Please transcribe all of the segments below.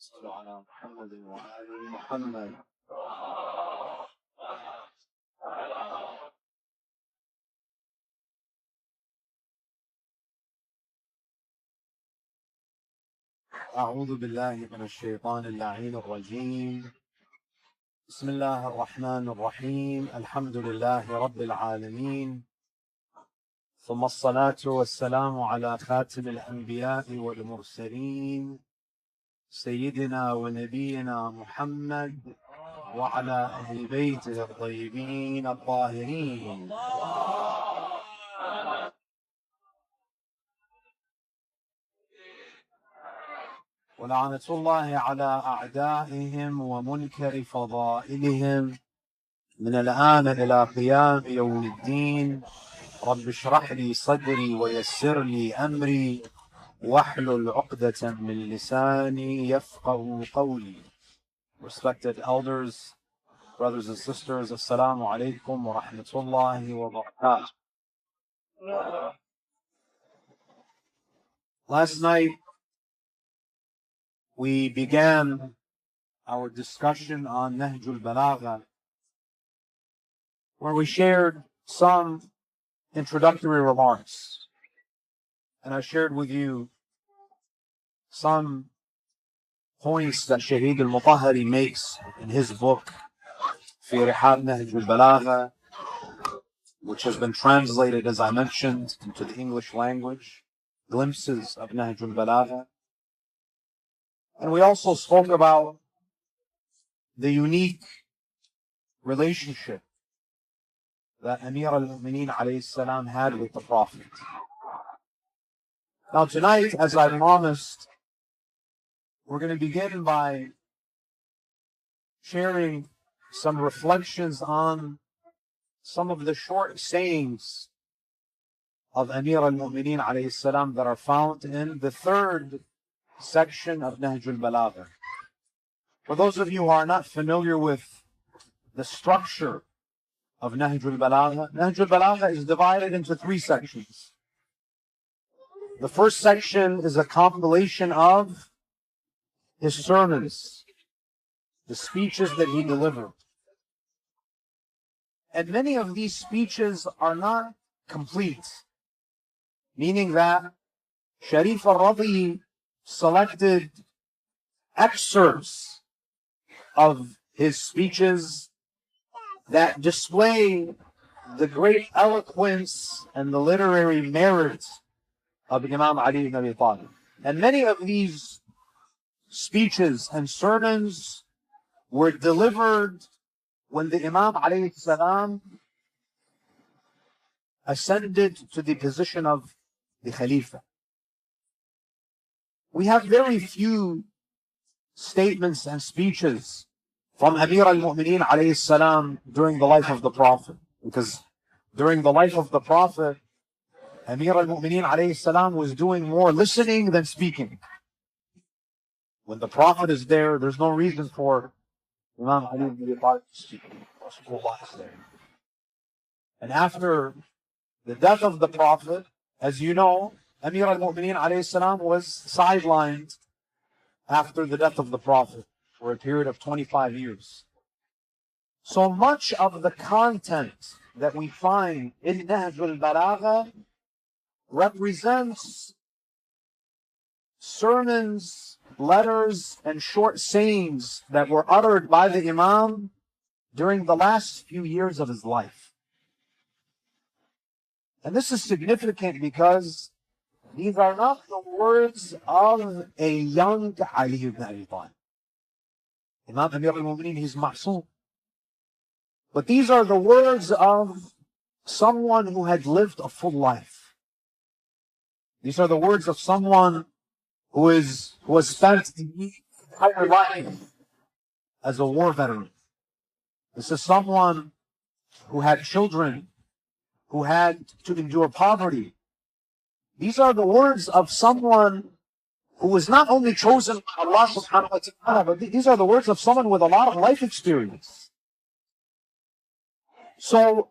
صلوا على محمد وآل محمد. أعوذ بالله من الشيطان اللعين الرجيم. بسم الله الرحمن الرحيم. الحمد لله رب العالمين، ثم الصلاة والسلام على خاتم الأنبياء والمرسلين سيدنا ونبينا محمد وعلى أهل بيته الطيبين الطاهرين. ولعنة الله على أعدائهم ومنكر فضائلهم من الآن إلى قيام يوم الدين. رب اشرح لي صدري ويسر لي أمري واحلل عقدة من لساني يفقه قولي. Respected elders, brothers and sisters, Assalamu alaikum wa rahmatullahi wa barakatuh. Last night we began our discussion on Nahjulbalagha, where we shared some introductory remarks. And I shared with you some points that Shaykh al-Mutahhari makes in his book, في رحاب Nahjulbalagha, which has been translated, as I mentioned, into the English language, Glimpses of Nahjulbalagha. And we also spoke about the unique relationship that Amir al-Mu'mineen alayhi salam had with the Prophet. Now tonight, as I promised, we're going to begin by sharing some reflections on some of the short sayings of Amir al-Mu'mineen alayhi salam that are found in the third section of Nahjulbalagha. For those of you who are not familiar with the structure of Nahjulbalagha, Nahjulbalagha is divided into three sections. The first section is a compilation of his sermons, the speeches that he delivered. And many of these speeches are not complete, meaning that Sharif al-Radi selected excerpts of his speeches that display the great eloquence and the literary merit of Imam Ali ibn Abi Talib. And many of these speeches and sermons were delivered when the Imam alayhi salam ascended to the position of the Khalifa. We have very few statements and speeches from Amir al-Mu'mineen alayhi salam during the life of the Prophet, because during the life of the Prophet, Amir al-Mu'mineen alayhi salam was doing more listening than speaking. When the Prophet is there, there's no reason for Imam Ali ibn Abi Talib to speak. Rasulullah is there. And after the death of the Prophet, as you know, Amir al-Mu'mineen alayhi salam was sidelined after the death of the Prophet for a period of 25 years. So much of the content that we find in Nahjulbalagha represents sermons, letters, and short sayings that were uttered by the Imam during the last few years of his life. And this is significant because these are not the words of a young Ali ibn Abi Talib. Imam Amir al-Mu'mineen, he's ma'soom. But these are the words of someone who had lived a full life. These are the words of someone who has spent the entire life as a war veteran. This is someone who had children, who had to endure poverty. These are the words of someone who was not only chosen by Allah subhanahu wa ta'ala, but these are the words of someone with a lot of life experience. So,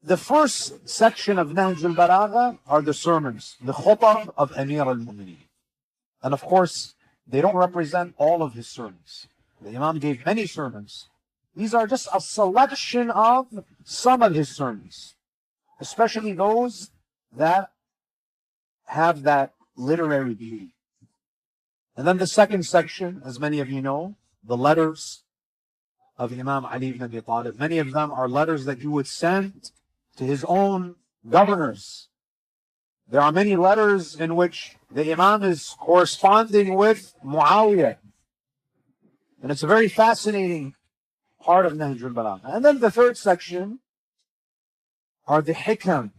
the first section of Nahjulbalagha are the sermons, the khutab of Amir al-Mu'mineen. And of course, they don't represent all of his sermons. The Imam gave many sermons. These are just a selection of some of his sermons, especially those that have that literary beauty. And then the second section, as many of you know, the letters of Imam Ali ibn Abi Talib. Many of them are letters that he would send to his own governors. There are many letters in which the Imam is corresponding with Muawiyah. And it's a very fascinating part of Nahjulbalagha. And then the third section are the hikam,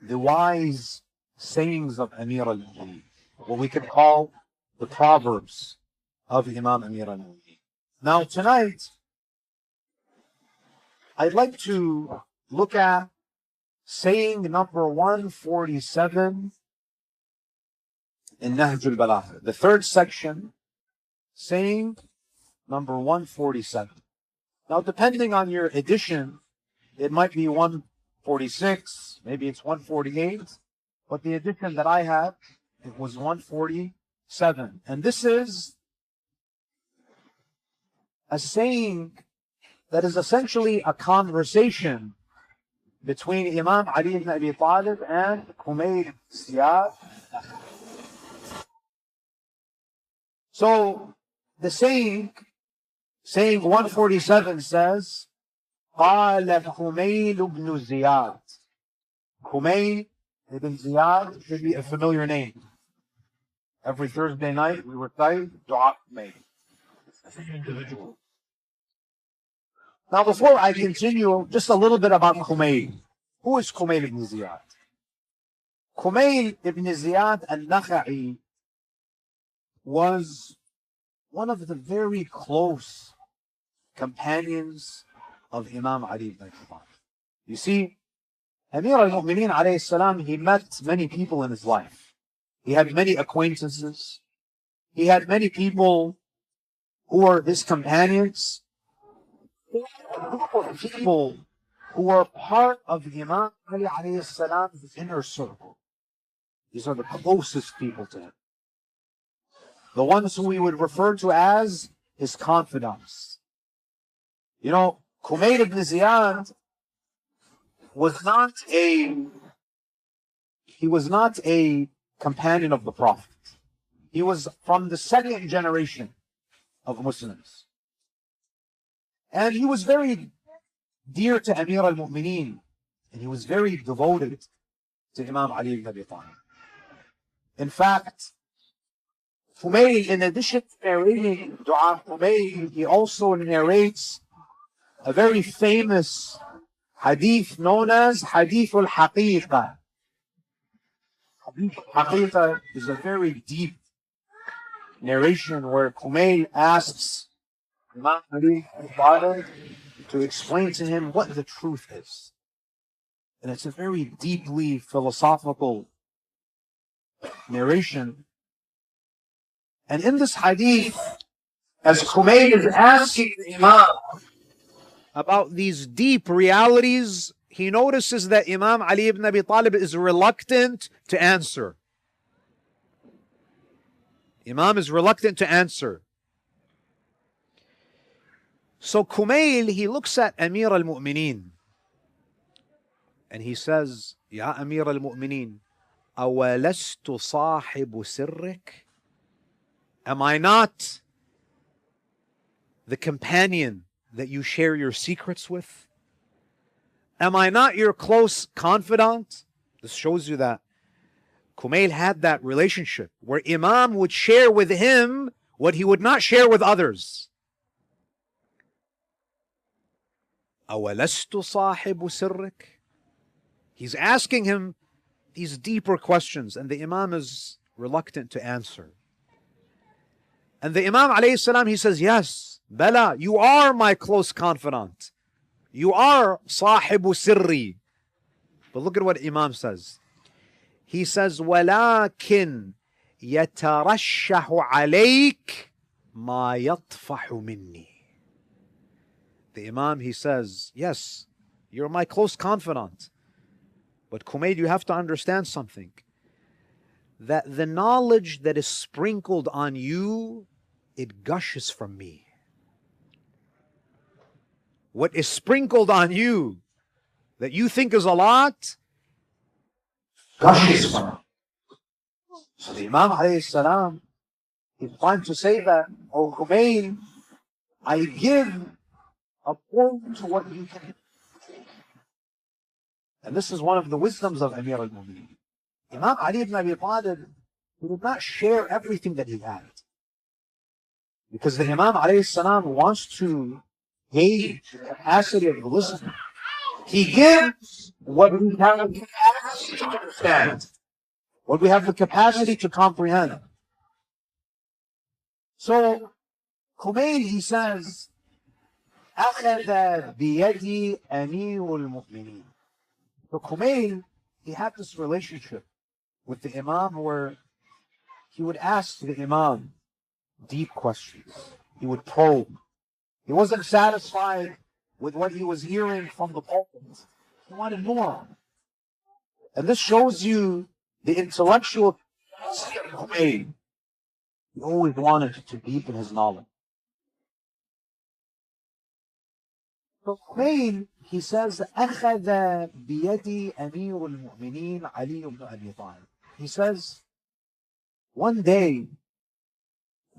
the wise sayings of Amir al-Mu'mineen, what we could call the proverbs of Imam Amir al-Mu'mineen. Now tonight, I'd like to look at saying number 147 in Nahjulbalagha, the third section, saying number 147. Now, depending on your edition, it might be 146, maybe it's 148, but the edition that I had, it was 147. And this is a saying that is essentially a conversation between Imam Ali ibn Abi Talib and Kumayl Shia. So, the saying 147 says, قال Kumayl ibn Ziyad. Kumayl ibn Ziyad should be a familiar name. Every Thursday night we recite Dua Kumayl. Individual. Now before I continue, just a little bit about Kumayl. Who is Kumayl ibn Ziyad? Kumayl ibn Ziyad al-Nakha'i was one of the very close companions of Imam Ali ibn Abi Talib. You see, Amir al-Mu'mineen alayhi salam, he met many people in his life. He had many acquaintances. He had many people who were his companions. People who were part of Imam Ali alayhi salam's inner circle. These are the closest people to him. The ones who we would refer to as his confidants. You know, Kumayl ibn Ziyad was not a companion of the Prophet. He was from the second generation of Muslims. And he was very dear to Amir al-Mu'mineen. And he was very devoted to Imam Ali ibn Abi Talib. In fact, Kumayl, in addition to narrating Dua Kumayl, he also narrates a very famous hadith known as Hadith al-Haqiqa. Hadith al-Haqiqa is a very deep narration where Kumayl asks Imam Ali to explain to him what the truth is. And it's a very deeply philosophical narration. And in this hadith, as Kumayl is asking the Imam about these deep realities, he notices that Imam Ali ibn Abi Talib is reluctant to answer. Imam is reluctant to answer. So Kumayl, he looks at Amir al-Mu'mineen and he says, Ya Amir al-Mu'mineen, awalastu sahibu sirrik? Am I not the companion that you share your secrets with? Am I not your close confidant? This shows you that Kumayl had that relationship where Imam would share with him what he would not share with others. أَوَلَسْتُ صَاحِبُ سِرِّكَ? He's asking him these deeper questions, and the Imam is reluctant to answer. And the Imam alayhi salam, he says, yes, Bala, you are my close confidant. You are صاحب سري. But look at what Imam says. He says, وَلَكِنْ يَتَرَشَّحُ عَلَيْكَ مَا يَطْفَحُ مِنِّي. The Imam, he says, yes, you're my close confidant. But Kumayl, you have to understand something. that the knowledge that is sprinkled on you, it gushes from me. What is sprinkled on you that you think is a lot, gushes from me. So the Imam alayhi salam, he's trying to say that, O Kumayl, I give according to what you can. And this is one of the wisdoms of Amir al-Mu'mineen. Imam Ali ibn Abi Talib, he did not share everything that he had. Because the Imam alayhi salam wants to gauge the capacity of the listener. He gives what we have the capacity to understand, what we have the capacity to comprehend. So, Kumayl, he says, أخذ بيدي أمير المؤمنين. So Kumayl, he had this relationship with the Imam where he would ask the Imam deep questions. He would probe. He wasn't satisfied with what he was hearing from the pulpit. He wanted more. And this shows you the intellectual capacity of Kumayl. He always wanted to deepen his knowledge. So Kumayl, he says, أخذ بيدي أمير المؤمنين علي بن أبي طالب. He says, one day,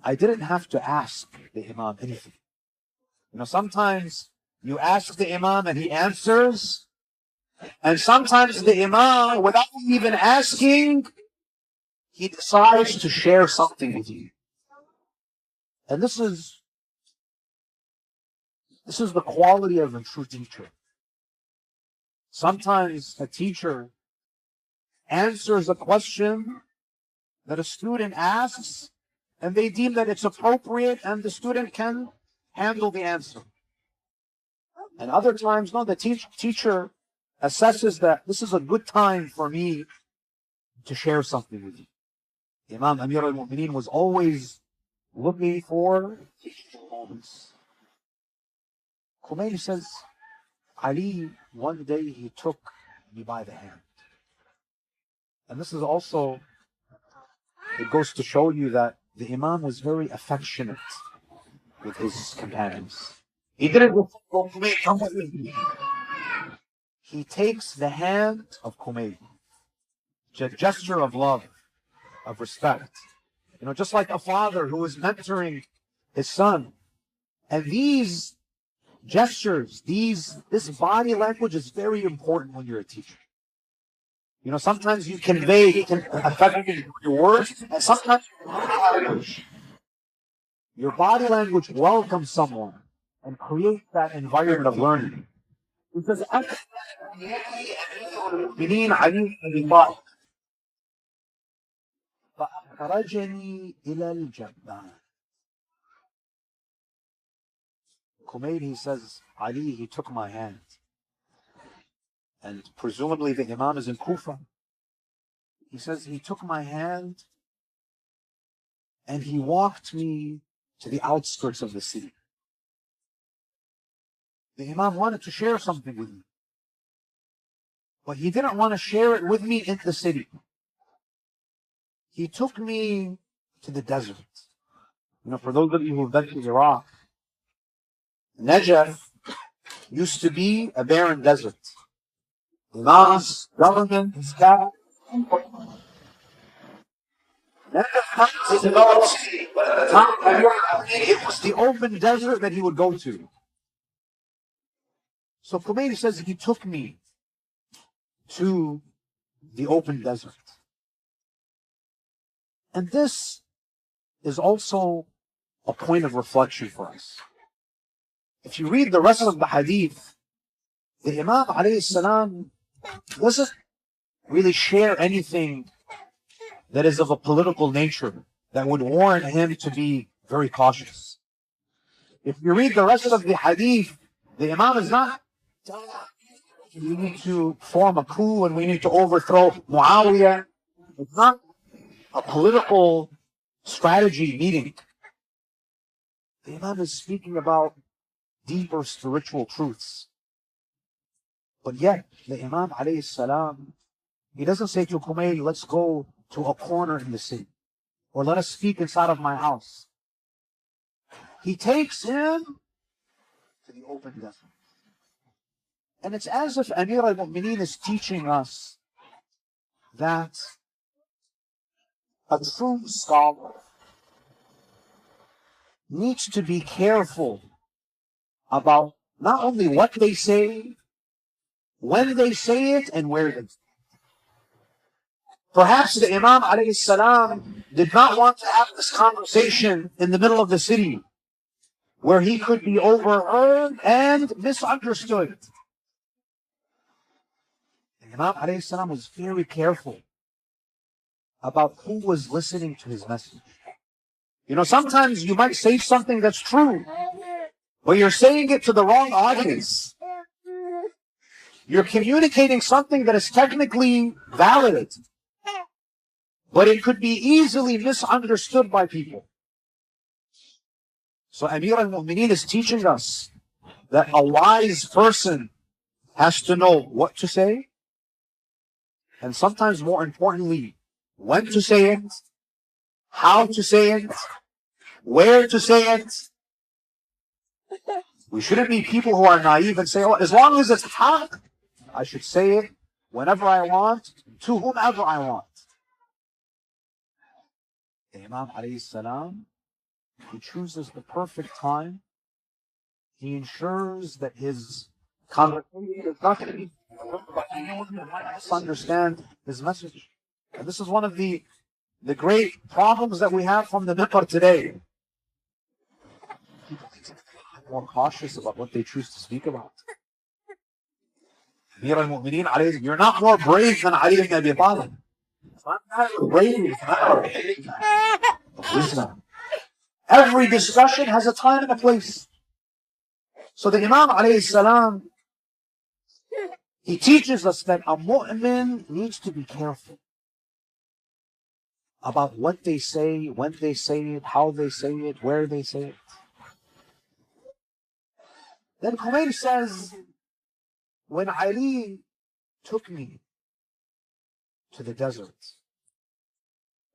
I didn't have to ask the Imam anything. You know, sometimes you ask the Imam and he answers, and sometimes the Imam, without even asking, he decides to share something with you. And this is the quality of a true teacher. Sometimes a teacher answers a question that a student asks, and they deem that it's appropriate and the student can handle the answer. And other times, no, the teacher assesses that this is a good time for me to share something with you. Imam Amir al-Mu'mineen was always looking for teachable moments. Kumayl says, Ali, one day he took me by the hand. And this is also, it goes to show you that the Imam was very affectionate with his companions. He didn't go, Kumayl, come with me. He takes the hand of Kumayl. It's a gesture of love, of respect. You know, just like a father who is mentoring his son. And these gestures, this body language is very important when you're a teacher. You know, sometimes you convey, it can affect your words, and sometimes your body language welcomes someone and creates that environment of learning. Because Kumayl, he says, Ali, he took my hand. And presumably the Imam is in Kufa. He says, he took my hand and he walked me to the outskirts of the city. The Imam wanted to share something with me. But he didn't want to share it with me in the city. He took me to the desert. You know, for those of you who've been to Iraq, Najaf used to be a barren desert. Imam's government, his capital. Najaf is a developed city, but at the time it was the open desert that he would go to. So Kumayl says he took me to the open desert. And this is also a point of reflection for us. If you read the rest of the hadith, the Imam alayhi salam doesn't really share anything that is of a political nature that would warrant him to be very cautious. If you read the rest of the hadith, the Imam is not telling us we need to form a coup and we need to overthrow Muawiyah. It's not a political strategy meeting. The Imam is speaking about deeper spiritual truths. But yet, the Imam alayhi salam, he doesn't say to Kumayl, let's go to a corner in the city, or let us speak inside of my house. He takes him to the open desert. And it's as if Amir al-Mu'mineen is teaching us that a true scholar needs to be careful about not only what they say, when they say it, and where they say it. Perhaps the Imam alayhi salam did not want to have this conversation in the middle of the city where he could be overheard and misunderstood. The Imam alayhi salam was very careful about who was listening to his message. You know, sometimes you might say something that's true, but you're saying it to the wrong audience. You're communicating something that is technically valid, but it could be easily misunderstood by people. So Amir al-Mu'mineen is teaching us that a wise person has to know what to say, and sometimes more importantly, when to say it, how to say it, where to say it. We shouldn't be people who are naive and say, oh, as long as it's haq, I should say it whenever I want, to whomever I want. The Imam alayhi salam, he chooses the perfect time. He ensures that his congregation is not going to be misunderstand his message. And this is one of the great problems that we have from the minbar today. People need to be more cautious about what they choose to speak about. Amir al-Mu'mineen, you're not more brave than Ali ibn Abi Talib. It's not a matter of bravery, it's a matter of wisdom. Every discussion has a time and a place. So the Imam alayhi salam, he teaches us that a mu'min needs to be careful about what they say, when they say it, how they say it, where they say it. Then Kumayl says, when Ali took me to the desert,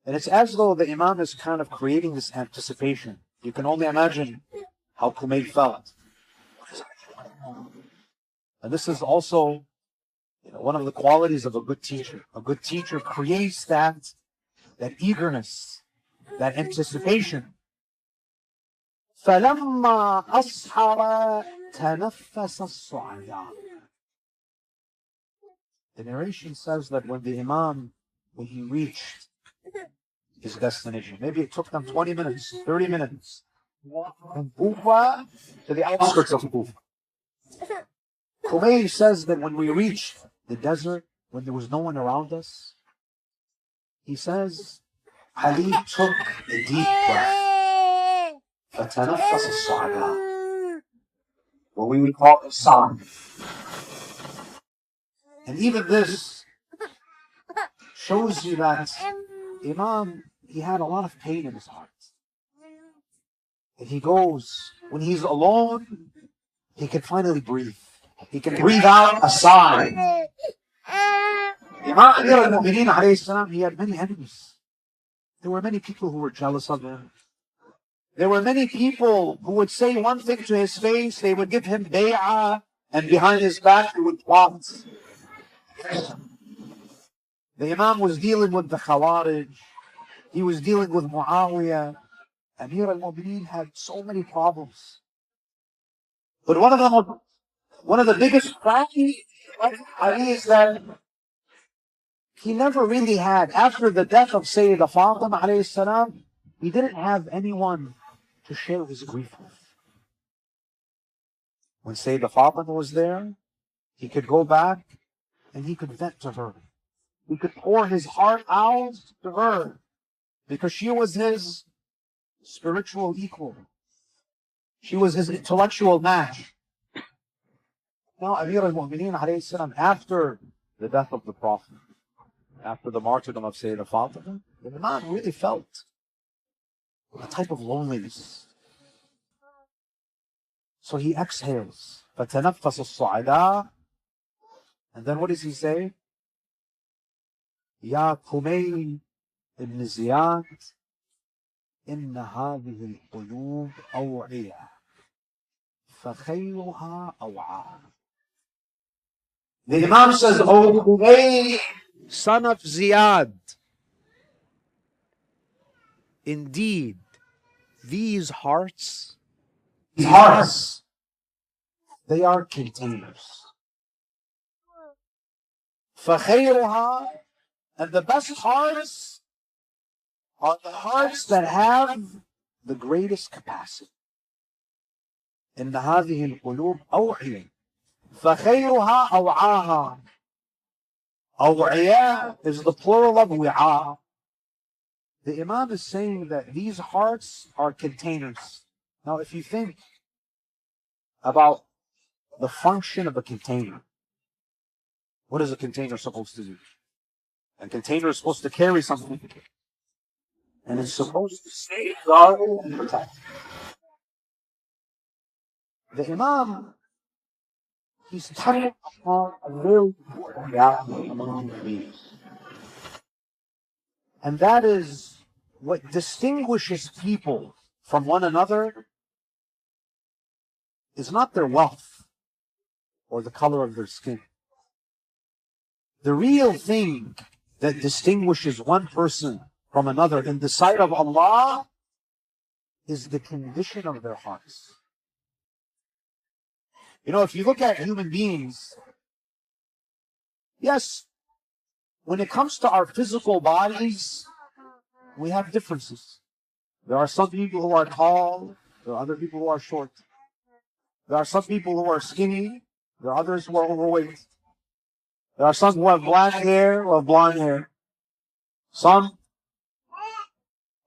and it's as though the Imam is kind of creating this anticipation. You can only imagine how Kumayl felt. And this is also, one of the qualities of a good teacher. A good teacher creates that eagerness, that anticipation. فَلَمَّا أَصْحَرَ تَنَفَّسَ الصُّعَدَاءُ. The narration says that when the Imam, when he reached his destination, maybe it took them 20 minutes, 30 minutes, from Kufa to the outskirts of Kufa. Kumayl says that when we reached the desert, when there was no one around us, he says, Ali took a deep breath. فَتَنَفَّسَ الصَّعَدَاءُ. What we would call a sigh. And even this shows you that Imam, he had a lot of pain in his heart. And he goes, when he's alone, he can finally breathe. He can breathe out a sigh. Imam Amir al-Mu'mineen alayhi salam, he had many enemies. There were many people who were jealous of him. There were many people who would say one thing to his face, they would give him bay'ah, and behind his back they would plot. The Imam was dealing with the Khawarij. He was dealing with Muawiyah. Amir al-Mu'mineen had so many problems. But one of the biggest problems is that he never really had, after the death of Sayyidah Fatima alayhi salam, he didn't have anyone to share his grief with. When Sayyidah Fatima was there, he could go back and he could vent to her. He could pour his heart out to her because she was his spiritual equal. She was his intellectual match. Now, Amir al-Mu'mineen alayhi salam, after the death of the Prophet, after the martyrdom of Sayyidah Fatima, the Imam really felt a type of loneliness. So he exhales. فَتَنَفَّسَ الصُّعَدَاءُ. And then what does he say? Ya Kumayl, Ibn Ziyad, إن هذه القلوب أوعية فخيرها أوعاها. The Imam says, O Kumayl, son of Ziyad, indeed, these hearts, they are containers. فخيرها, and the best hearts are the hearts that have the greatest capacity. إن هذه القلوب أوعية فخيرها أوعاها. أوعية is the plural of wi'a. The Imam is saying that these hearts are containers. Now, if you think about the function of a container, what is a container supposed to do? A container is supposed to carry something, and it's supposed to safeguard and protect. The Imam, he's touching upon a very important reality among human beings. And that is what distinguishes people from one another is not their wealth or the color of their skin. The real thing that distinguishes one person from another in the sight of Allah is the condition of their hearts. You know, if you look at human beings, yes, when it comes to our physical bodies, we have differences. There are some people who are tall, there are other people who are short. There are some people who are skinny, there are others who are overweight. There are some who have black hair or blonde hair. Some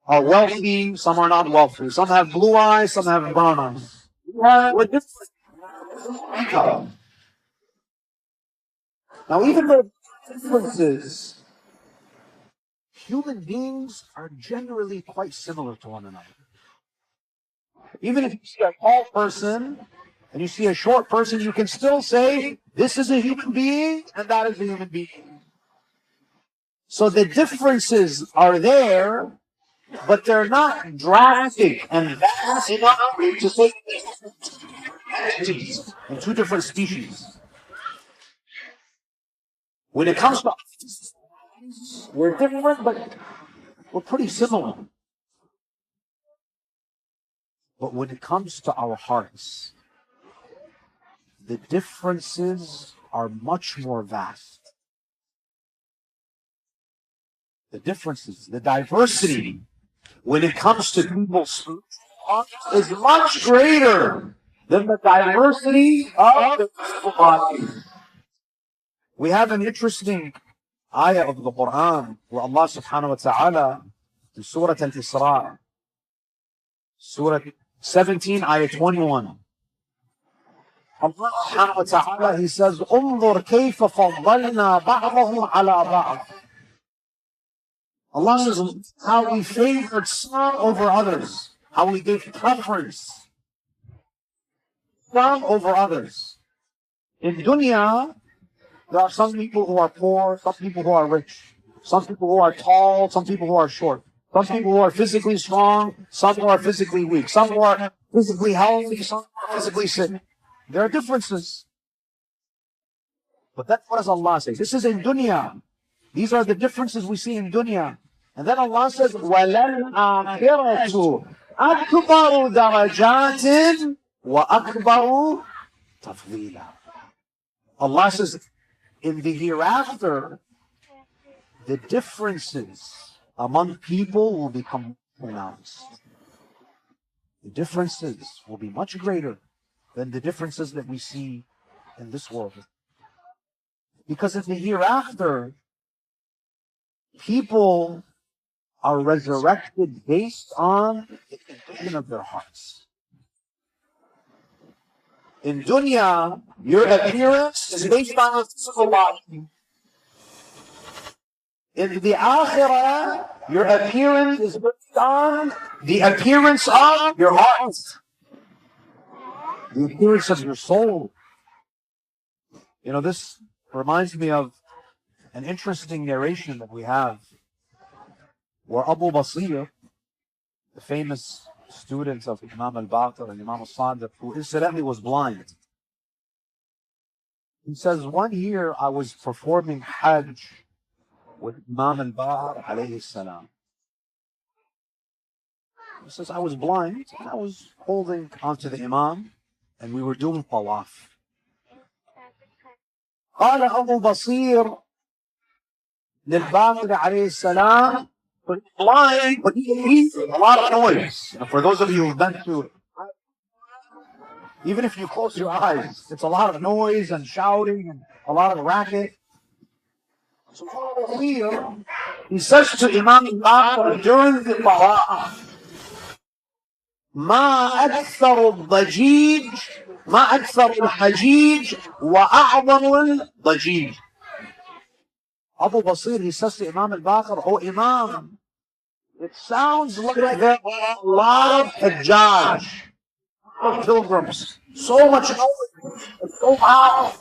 are wealthy, some are not wealthy. Some have blue eyes, some have brown eyes. We're different. Now, even though differences, human beings are generally quite similar to one another. Even if you see a tall person and you see a short person, you can still say, this is a human being and that is a human being. So the differences are there, but they're not drastic and vast enough to say entities in two different species. When it comes to us, we're different, but we're pretty similar. But when it comes to our hearts, the differences are much more vast. The differences, the diversity, when it comes to people's hearts, is much greater than the diversity of the physical body. We have an interesting ayah of the Quran where Allah subhanahu wa ta'ala in Surah Al-Isra, Surah 17, ayah 21. Allah subhanahu wa ta'ala, He says, انظر كيف فضلنا بعضهم على بعض. Allah says how we favored some over others, how we gave preference some over others. In dunya, there are some people who are poor, some people who are rich, some people who are tall, some people who are short, some people who are physically strong, some who are physically weak, some who are physically healthy, some who are physically sick. There are differences. But that's what does Allah say. This is in dunya. These are the differences we see in dunya. And then Allah says, وَلَلْآخِرَةُ أَكْبَرُ دَرَجَاتٍ وَأَكْبَرُ تَفْضِيلًا. Allah says, in the hereafter, the differences among people will become pronounced. The differences will be much greater than the differences that we see in this world. Because in the hereafter, people are resurrected based on the condition of their hearts. In dunya, your appearance is based on your physical body. In the akhirah, your appearance is based on the appearance of your heart, the appearance of your soul. You know, this reminds me of an interesting narration that we have where Abu Basir, the famous student of Imam al-Baqir and Imam al-Sadiq, who incidentally was blind, he says, one year I was performing Hajj with Imam al-Baqir alayhi salam. He says, I was blind and I was holding onto the Imam and we were doing tawaf. قال أبو بصير للباقر عليه السلام, but blind, but he hears a lot of noise. And for those of you who've been through it, even if you close your eyes, it's a lot of noise and shouting and a lot of racket. So he says to Imam al-Baqir during the tawaf, ما أكثر الضجيج ما أكثر الحجيج وأعظم الضجيج. Abu Basir, he says to Imam al-Baqir, oh Imam, it sounds like there are a lot of hajjaj, pilgrims, so much noise, it's so loud.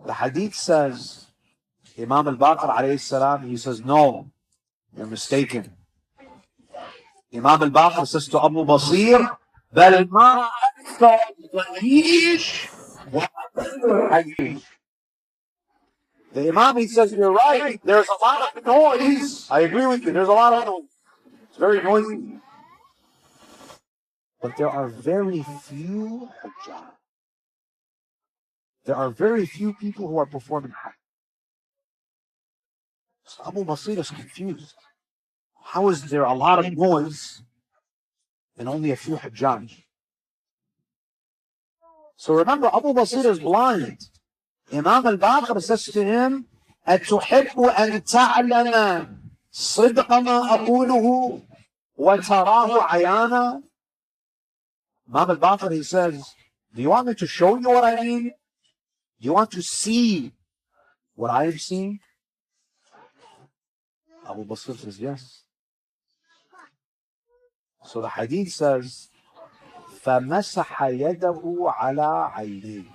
The hadith says, Imam al-Baqir alayhi salam, he says, no, you're mistaken. Imam al-Baqir says to Abu Basir, بل ما أكثر الضجيج وأكثر الحجيج. The Imam, he says, you're right, there's a lot of noise. I agree with you, there's a lot of noise. It's very noisy. But there are very few hajjaj. There are very few people who are performing hajj. So Abu Basir is confused. How is there a lot of noise and only a few hajjaj? So remember, Abu Basir is blind. Imam al-Baqir says to him, أتحب أن تعلم صدق ما أقوله وتراه عيانا. Imam al-Baqir, he says, do you want me to show you what I mean? Do you want to see what I am seeing? Abu Basir says, yes. So the hadith says, فَمَسَحَ يَدَهُ عَلَى عَيْنِهِ.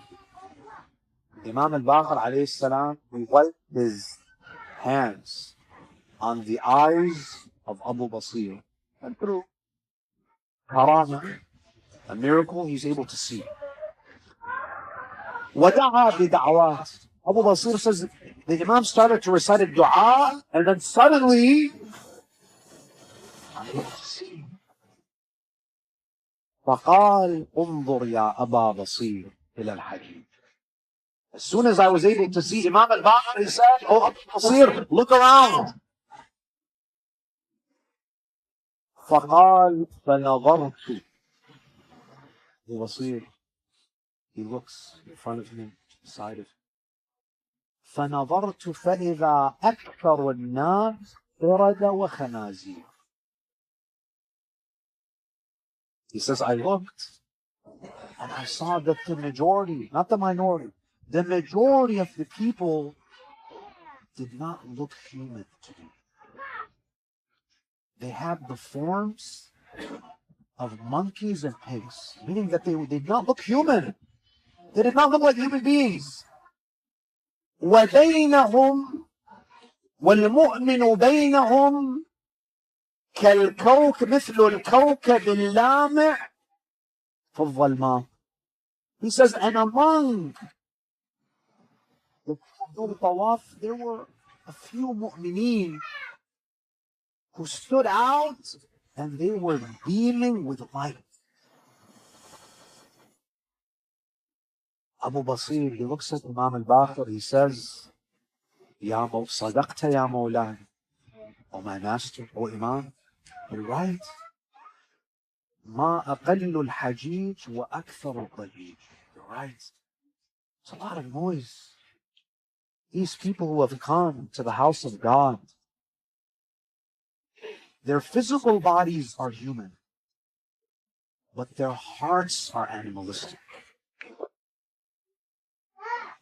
Imam al-Baqir alayhi salam, he wiped his hands on the eyes of Abu Basir. And through karama, a miracle, he's able to see. وَدَعَى بِدَعْوَاتٍ. Abu Basir says, the Imam started to recite a dua, and then suddenly, I'm able to see. فَقَالْ انظُرْ يَا أَبَا بَصِيرٍ إِلَى الْحَجِيجِ. As soon as I was able to see Imam al-Baqir, he said, oh Abu Basir, look around. فَقَالْ فَنَظَرْتُ. Abu Basir, he looks in front of him, beside of him. فَنَظَرْتُ فَإِذَا أَكْثَرُ النَّاسِ قِرَدَ وَخَنَازِيرَ. He says, I looked and I saw that the majority, not the minority, the majority of the people did not look human to me. They had the forms of monkeys and pigs, meaning that they did not look human. They did not look like human beings. وَبَيْنَهُمْ وَالْمُؤْمِنُ بَيْنَهُمْ كالكوكب مثل الكوكب اللامع في الظلماء. He says, and among the tawaf, there were a few mu'mineen who stood out and they were beaming with light. Abu Basir, he looks at Imam al-Baqir, he says, Ya Sadaqta ya Mawlana. Oh my master, oh Imam, you're right. ما أقل الحجيج وأكثر الضجيج. You're right. It's a lot of noise. These people who have come to the house of God, their physical bodies are human, but their hearts are animalistic.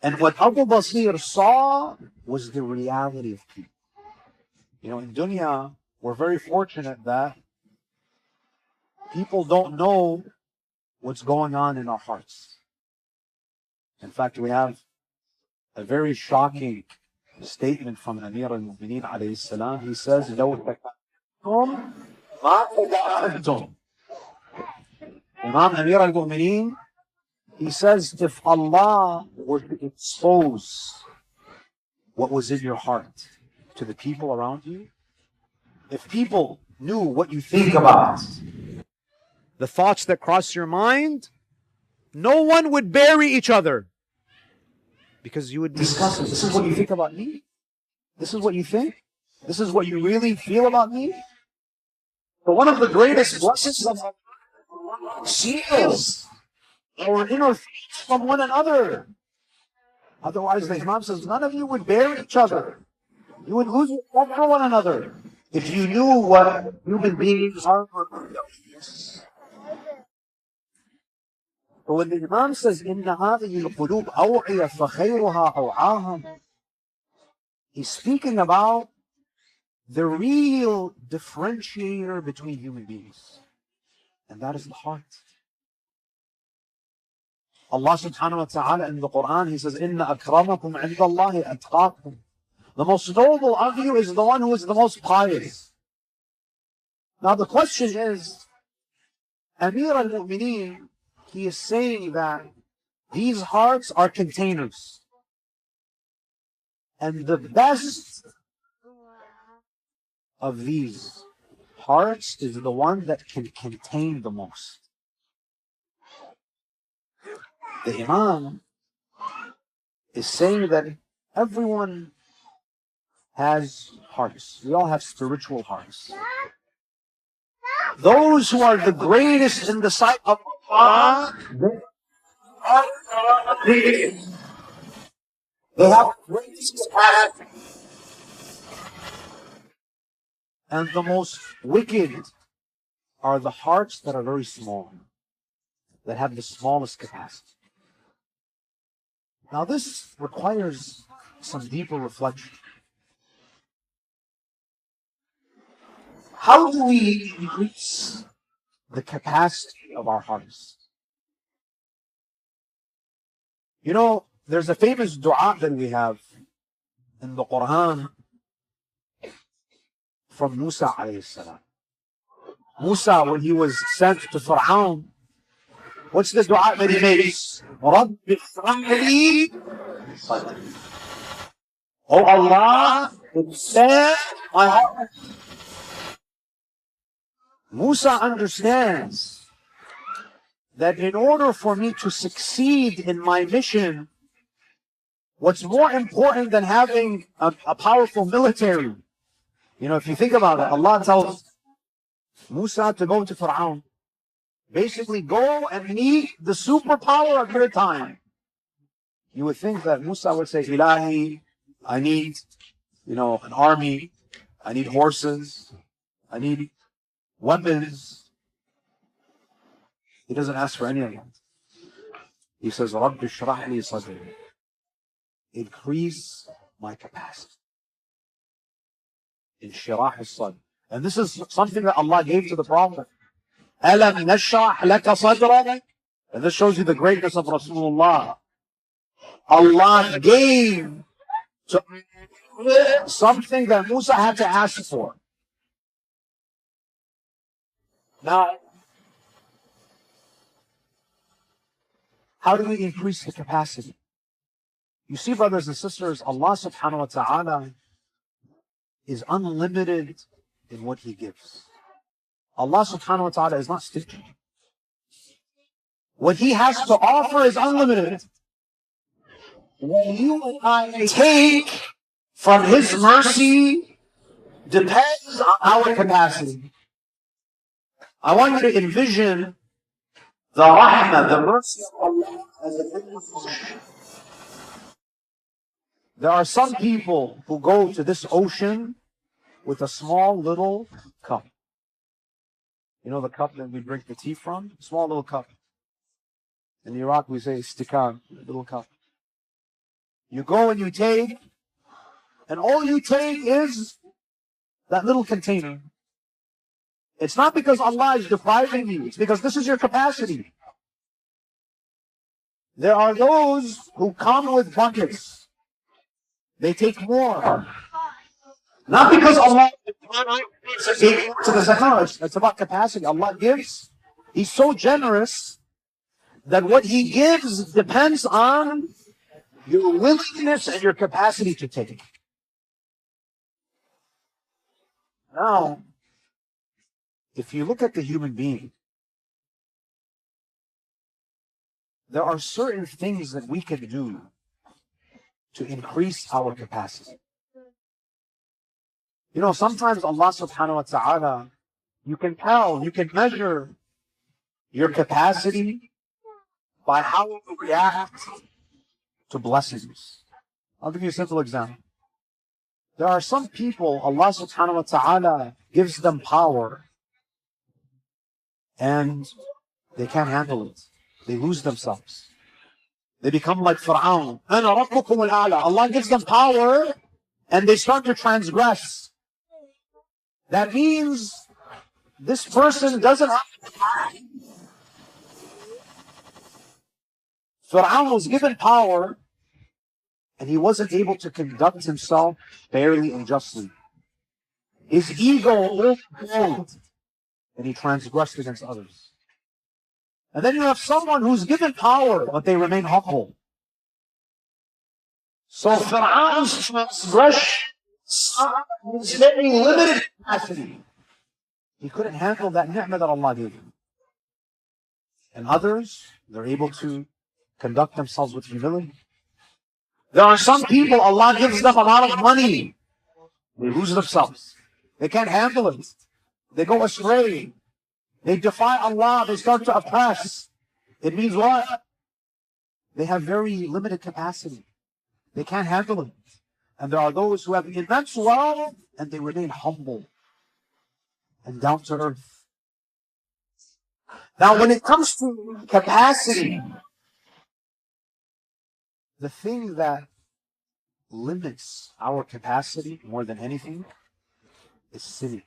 And what Abu Basir saw was the reality of people. You know, in dunya, we're very fortunate that people don't know what's going on in our hearts. In fact, we have a very shocking statement from Amir al-Mu'mineen alayhi salam. He says, لو تكلمتم ما تدعنتم. Imam Amir al-Mu'mineen, he says, if Allah were to expose what was in your heart to the people around you, if people knew what you think about, the thoughts that cross your mind, no one would bury each other. Because you would discuss it. This is what you think about me? This is what you think? This is what you really feel about me? But one of the greatest blessings of Allah seals our inner thoughts from one another. Otherwise, the Imam says, none of you would bear each other. You would lose respect for one another if you knew what human beings are. But when the Imam says, إِنَّ هَذِهِ الْقُلُوبِ أَوْعِيَ فَخَيْرُهَا أَوْعَاهَا, he's speaking about the real differentiator between human beings. And that is the heart. Allah subhanahu wa ta'ala in the Quran, He says, إِنَّ أَكْرَمَكُمْ عِنْدَ اللَّهِ أَتْقَاكُمْ. The most noble of you is the one who is the most pious. Now the question is, Amir al-Mu'mineen, he is saying that these hearts are containers. And the best of these hearts is the one that can contain the most. The Imam is saying that everyone has hearts. We all have spiritual hearts. Those who are the greatest in the sight of Allah, they have the greatest capacity. And the most wicked are the hearts that are very small, that have the smallest capacity. Now this requires some deeper reflection. How do we increase the capacity of our hearts? You know, there's a famous dua that we have in the Quran from Musa alayhi salam. Musa, when he was sent to Fir'aun, what's the dua that he makes? رَبِّ اشْرَحْ لِي صَدْرِي. Oh Allah, expand my heart. Musa understands that in order for me to succeed in my mission, what's more important than having a powerful military? You know, if you think about it, Allah tells Musa to go to Fir'aun. Basically, go and meet the superpower of your time. You would think that Musa would say, Ilahi, I need, an army. I need horses. I need weapons. He doesn't ask for any of that. He says, Rabbi shrah li sadri. Increase my capacity. In shirah al-sadr. And this is something that Allah gave to the Prophet. Alam nashrah laka sadrak. And this shows you the greatness of Rasulullah. Allah gave to something that Musa had to ask for. Now, how do we increase the capacity? You see, brothers and sisters, Allah subhanahu wa ta'ala is unlimited in what He gives. Allah subhanahu wa ta'ala is not stingy. What He has to offer is unlimited. When you and I take from His mercy depends on our capacity. I want you to envision the rahmah, the mercy of Allah as a big ocean. There are some people who go to this ocean with a small little cup. You know the cup that we drink the tea from? Small little cup. In Iraq we say istikan, little cup. You go and you take, and all you take is that little container. It's not because Allah is depriving you, it's because this is your capacity. There are those who come with buckets. They take more. Not because Allah to the zakat. It's about capacity. Allah gives. He's so generous that what He gives depends on your willingness and your capacity to take. Now, if you look at the human being, there are certain things that we can do to increase our capacity. You know, sometimes Allah subhanahu wa ta'ala, you can tell, you can measure your capacity by how you react to blessings. I'll give you a simple example. There are some people, Allah subhanahu wa ta'ala gives them power and they can't handle it. They lose themselves. They become like Fir'aun. أَنَا رَبُّكُمُ الْأَعْلَى. Allah gives them power and they start to transgress. That means this person doesn't have. Fir'aun was given power and he wasn't able to conduct himself fairly and justly. His ego overflowed and he transgressed against others. And then you have someone who's given power, but they remain humble. So Fir'aun's transgression is very limited capacity. He couldn't handle that ni'mah that Allah gave him. And others, they're able to conduct themselves with humility. There are some people, Allah gives them a lot of money. They lose themselves. They can't handle it. They go astray. They defy Allah. They start to oppress. It means what? They have very limited capacity. They can't handle it. And there are those who have immense wealth and they remain humble and down to earth. Now, when it comes to capacity, the thing that limits our capacity more than anything is sinning.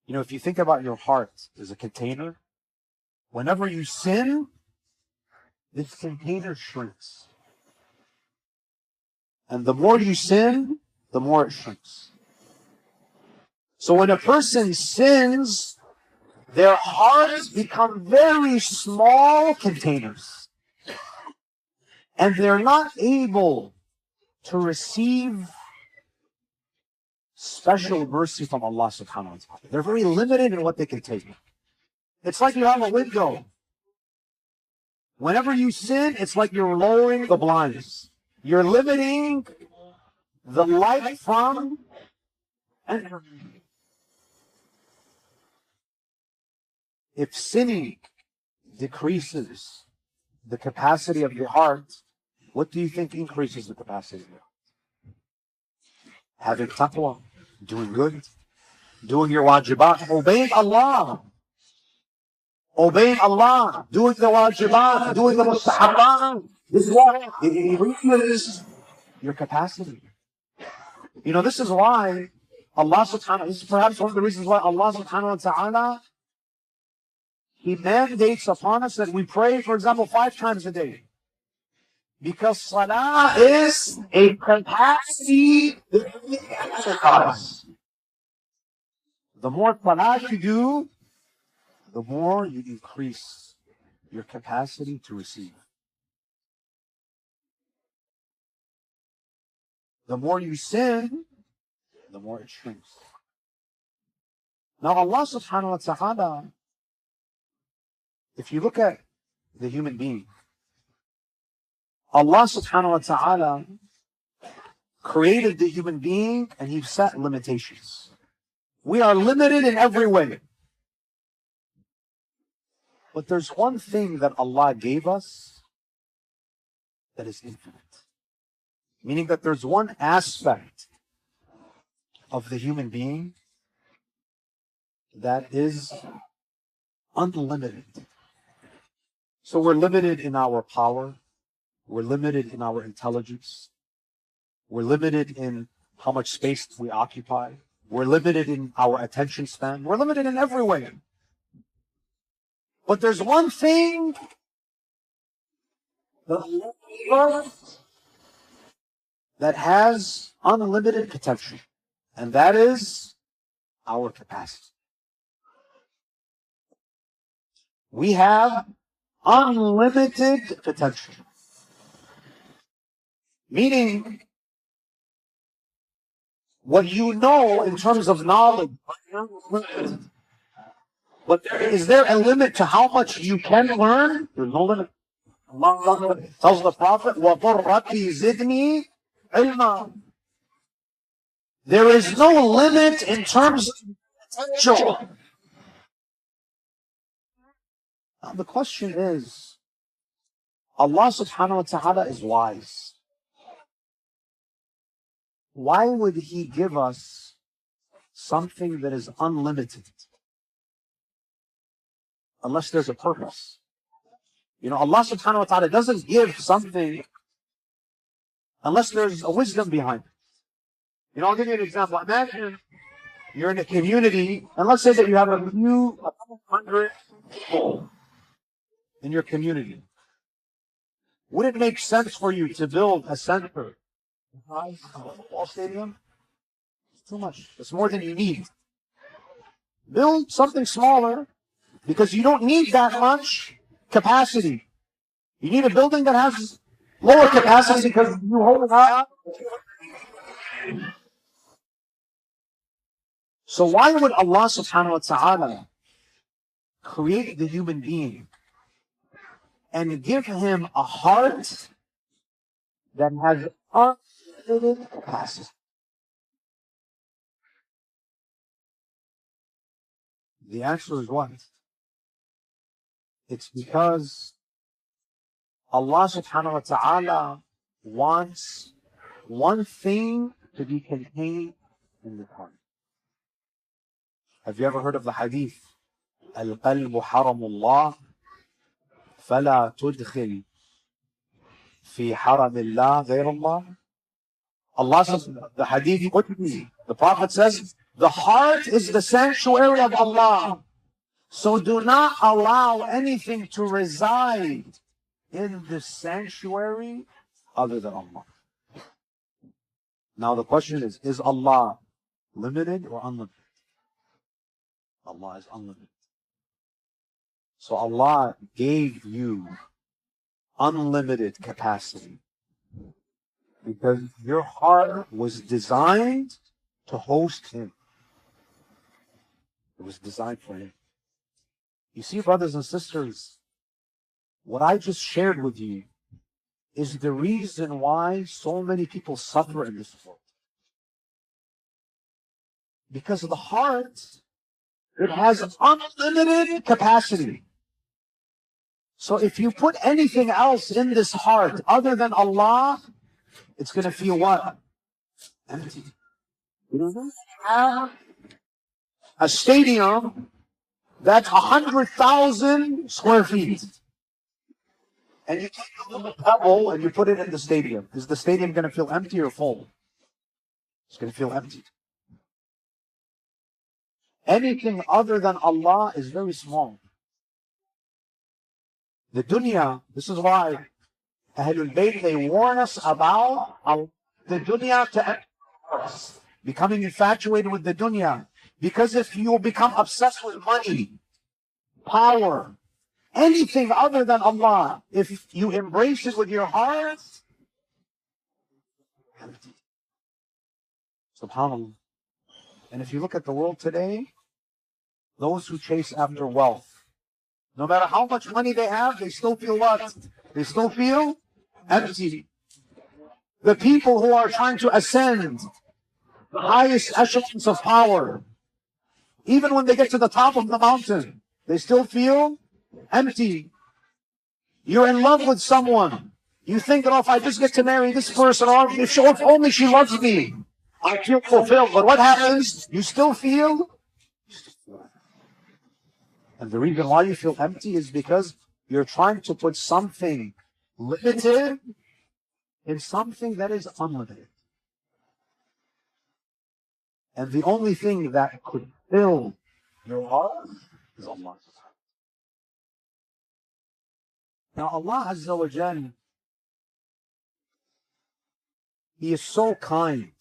You know, if you think about your heart as a container, whenever you sin, this container shrinks. And the more you sin, the more it shrinks. So when a person sins, their hearts become very small containers. And they're not able to receive special mercy from Allah subhanahu wa ta'ala. They're very limited in what they can take. It's like you have a window. Whenever you sin, it's like you're lowering the blinds. You're limiting the light from entering. If sinning decreases the capacity of your heart, what do you think increases the capacity of your heart? Having taqwa, doing good, doing your wajibat, obeying Allah. Obeying Allah, doing the wajibat, doing the mustahabat. This is what it increases your capacity. You know, this is why Allah subhanahu, this is perhaps one of the reasons why Allah subhanahu wa ta'ala, He mandates upon us that we pray, for example, 5 times a day. Because salah is a capacity exercise. The more salah you do, the more you increase your capacity to receive. The more you sin, the more it shrinks. Now Allah subhanahu wa ta'ala, if you look at the human being, Allah subhanahu wa ta'ala created the human being and He set limitations. We are limited in every way. But there's one thing that Allah gave us that is infinite. Meaning that there's one aspect of the human being that is unlimited. So we're limited in our power. We're limited in our intelligence. We're limited in how much space we occupy. We're limited in our attention span. We're limited in every way. But there's one thing that Allah gave us that has unlimited potential, and that is our capacity. We have unlimited potential. Meaning, what you know in terms of knowledge, but is there a limit to how much you can learn? There's no limit. Allah tells the Prophet, وَقُلْ رَبِّ زِدْنِي عِلْمًا. There is no limit in terms of potential. Now the question is, Allah subhanahu wa ta'ala is wise. Why would He give us something that is unlimited? Unless there's a purpose. You know, Allah subhanahu wa ta'ala doesn't give something unless there's a wisdom behind it. You know, I'll give you an example. Imagine you're in a community, and let's say that you have a couple hundred people in your community. Would it make sense for you to build a center, a football stadium? It's too much. It's more than you need. Build something smaller, because you don't need that much capacity. You need a building that has lower capacity because you hold it up. So why would Allah subhanahu wa ta'ala create the human being and give him a heart that has unlimited capacity? The answer is what? It's because Allah subhanahu wa ta'ala wants one thing to be contained in the heart. Have you ever heard of the hadith? Al-qalbu haramullah fala tudkhil fi haramillah ghayrullah. Allah says, the hadith, the Prophet says, the heart is the sanctuary of Allah. So do not allow anything to reside in the sanctuary other than Allah. Now the question is Allah limited or unlimited? Allah is unlimited. So Allah gave you unlimited capacity because your heart was designed to host Him. It was designed for Him. You see, brothers and sisters, what I just shared with you is the reason why so many people suffer in this world. Because the heart, it has unlimited capacity. So if you put anything else in this heart other than Allah, it's going to feel what? Empty. You don't have a stadium that's 100,000 square feet. And you take a little pebble and you put it in the stadium. Is the stadium going to feel empty or full? It's going to feel empty. Anything other than Allah is very small. The dunya, this is why Ahlul Bayt, they warn us about the dunya to us, becoming infatuated with the dunya. Because if you become obsessed with money, power, anything other than Allah, if you embrace it with your heart, empty. SubhanAllah. And if you look at the world today, those who chase after wealth, no matter how much money they have, they still feel what? They still feel empty. The people who are trying to ascend the highest echelons of power, even when they get to the top of the mountain, they still feel empty. You're in love with someone. You think that, oh, if I just get to marry this person, or if only she loves me, I feel fulfilled. But what happens? You still feel. And the reason why you feel empty is because you're trying to put something limited in something that is unlimited. And the only thing that could fill your heart is Allah. Now Allah Azza wa Jal, He is so kind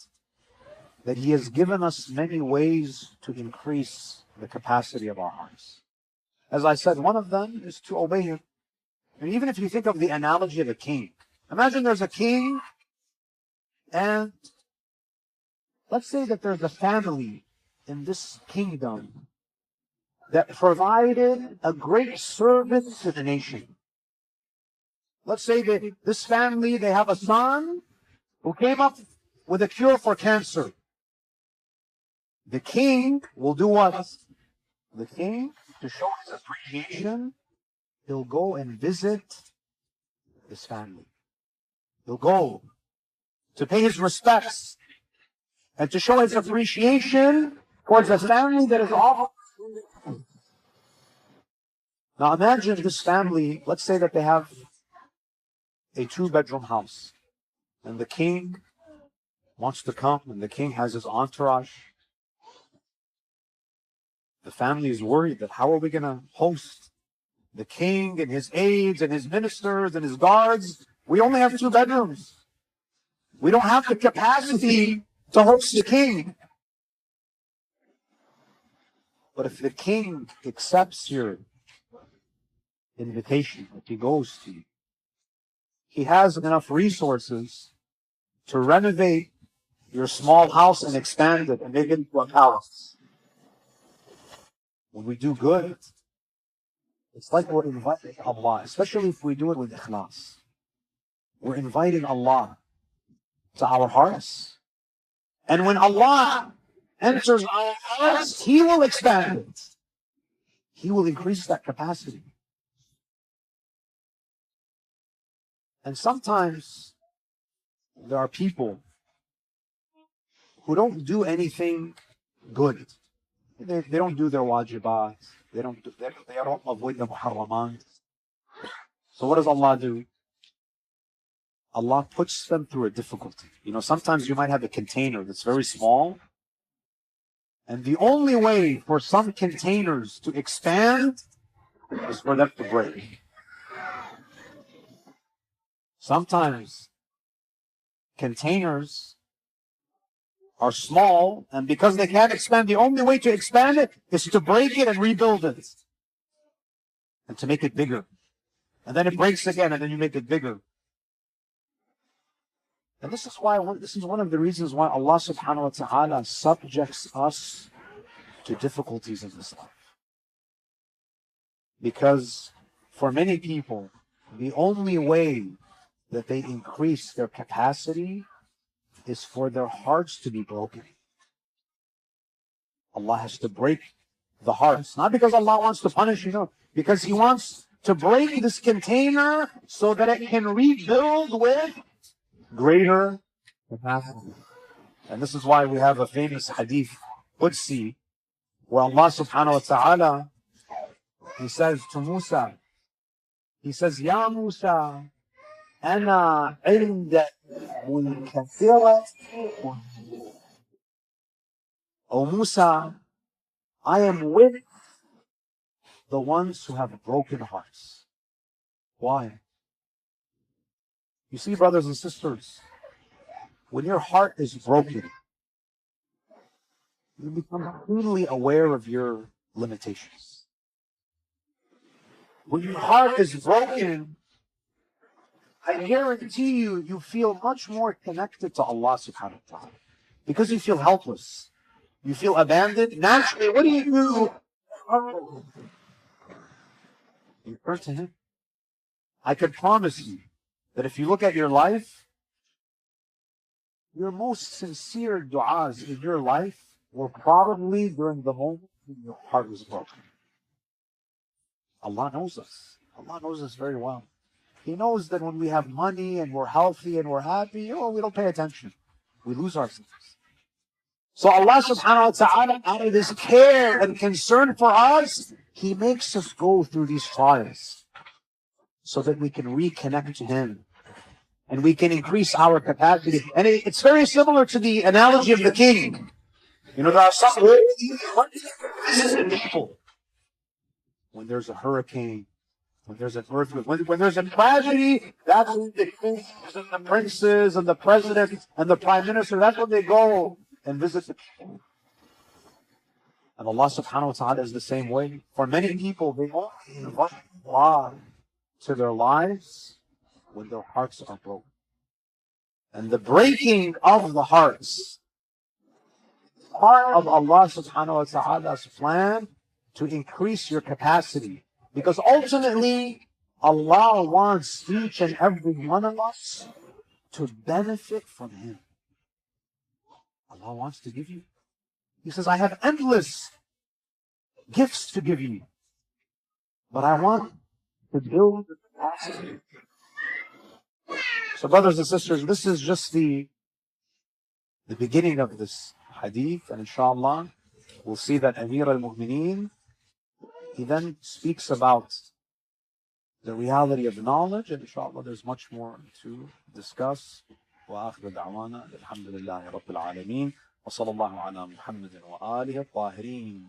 that He has given us many ways to increase the capacity of our hearts. As I said, one of them is to obey Him. And even if you think of the analogy of a king, imagine there's a king, and let's say that there's a family in this kingdom that provided a great service to the nation. Let's say that this family, they have a son who came up with a cure for cancer. The king will do what? The king, to show his appreciation, he'll go and visit this family. He'll go to pay his respects and to show his appreciation towards a family that is all. Now imagine this family, let's say that they have a 2-bedroom house, and the king wants to come, and the king has his entourage. The family is worried that how are we going to host the king and his aides and his ministers and his guards? We only have 2 bedrooms. We don't have the capacity to host the king. But if the king accepts your invitation, if he goes to you, he has enough resources to renovate your small house and expand it and make it into a palace. When we do good, it's like we're inviting Allah, especially if we do it with ikhlas. We're inviting Allah to our hearts. And when Allah enters our hearts, He will expand it. He will increase that capacity. And sometimes there are people who don't do anything good. They don't do their wajibat. They don't avoid the muharramat. So what does Allah do? Allah puts them through a difficulty. You know, sometimes you might have a container that's very small, and the only way for some containers to expand is for them to break. Sometimes containers are small, and because they can't expand, the only way to expand it is to break it and rebuild it, and to make it bigger. And then it breaks again, and then you make it bigger. And this is one of the reasons why Allah subhanahu wa ta'ala subjects us to difficulties in this life. Because for many people, the only way that they increase their capacity is for their hearts to be broken. Allah has to break the hearts. Not because Allah wants to punish you, no. Because He wants to break this container so that it can rebuild with greater capacity. And this is why we have a famous hadith, Qudsi, where Allah subhanahu wa ta'ala, He says to Musa, He says, Ya Musa, Ana inda munkathira. O Musa, I am with the ones who have broken hearts. Why? You see, brothers and sisters, when your heart is broken, you become keenly aware of your limitations. When your heart is broken, I guarantee you, you feel much more connected to Allah subhanahu wa ta'ala. Because you feel helpless. You feel abandoned. Naturally, what do? You turn to Him. I could promise you that if you look at your life, your most sincere du'as in your life were probably during the moment when your heart was broken. Allah knows us. Allah knows us very well. He knows that when we have money and we're healthy and we're happy, we don't pay attention. We lose ourselves. So Allah subhanahu wa ta'ala, out of His care and concern for us, He makes us go through these trials so that we can reconnect to Him and we can increase our capacity. And it's very similar to the analogy of the king. You know, there are some people, when there's a hurricane, When there's an earthquake, when there's a tragedy, that's when the kings and the princes and the president and the prime minister, that's when they go and visit the people. And Allah subhanahu wa ta'ala is the same way. For many people, they only invite Allah to their lives when their hearts are broken. And the breaking of the hearts, part of Allah subhanahu wa ta'ala's plan to increase your capacity. Because ultimately, Allah wants each and every one of us to benefit from Him. Allah wants to give you. He says, I have endless gifts to give you, but I want to build the capacity. So brothers and sisters, this is just the beginning of this hadith, and inshallah, we'll see that Amir al-Mu'mineen, he then speaks about the reality of knowledge, and inshallah there's much more to discuss. وآخر دعوانا الحمد لله رب العالمين وصلى الله على محمد وآله الطاهرين.